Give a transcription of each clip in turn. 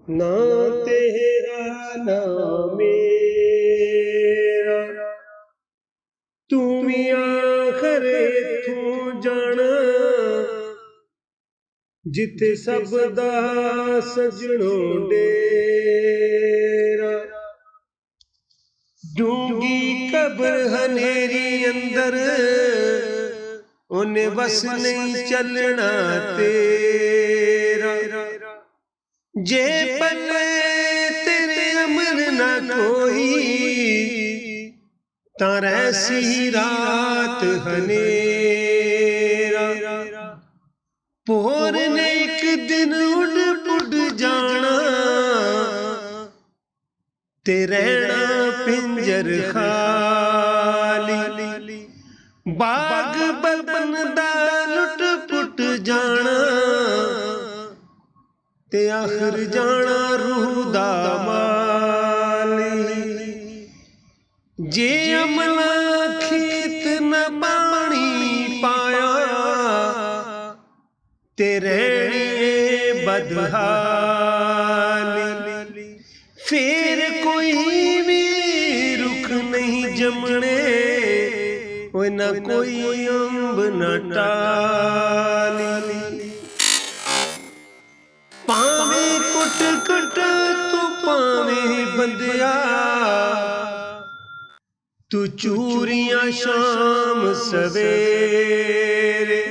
ना तेरा ना मेरा, तू भी आखर इथों जाना, जिथे सब दा सजणों डेरा। डूंगी कब्र हनेरी अंदर, उन्हें बस नहीं चलना तेरा। जे पले तेरे अमर ना कोई, तार ऐसी रात हनेरा। पोर ने एक दिन उड़ पुड़ जाना, ते रहना पिंजर खाली। बाग बबन दा लुट पुट जाना, ते आखिर जाना रूह दा माली। जे अमला खेत न पानी पाया, ते रहनी बदहाली। फिर कोई भी रुख नहीं जमने, न कोई अंब न टाली। पावे कुट कुट तू पावे बंदिया, तू चूरियां शाम सवेरे।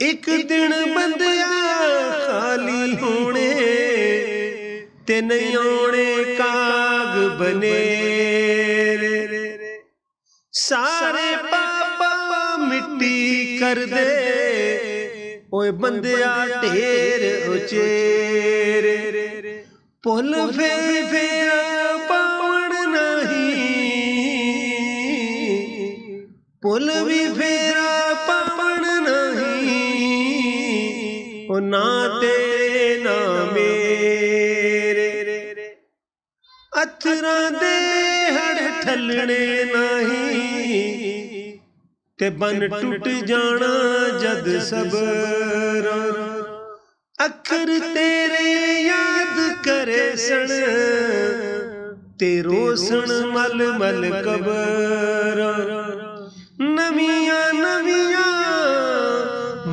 एक दिन बंदिया खाली होने, ते नहीं आने काग बने। सारे पापा मिट्टी कर दे, ओए बंदिया ढेर उचेरे। पुल फेरा पावण नहीं, पुल भी फेरा पावण नहीं, ओ ना ते ना मेरे। अथरा दे हड़ ठलने नहीं, ते बन टूट जाना जद सबर। अखर तेरे याद करे सन, ते रोसन मल मल कबर। नवियां नवियां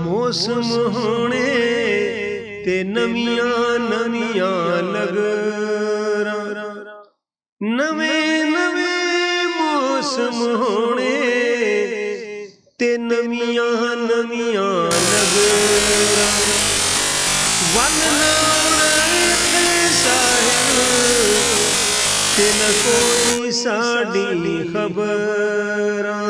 मौसम होने, ते नवियां नवियां लगरा। नवे नवे मौसम होने, ते नवियां नवियां लगरा। वल नाना साहिब, ते न कोई साडी खबरां,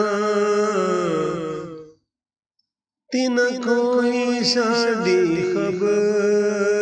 ते न कोई साडी खबर।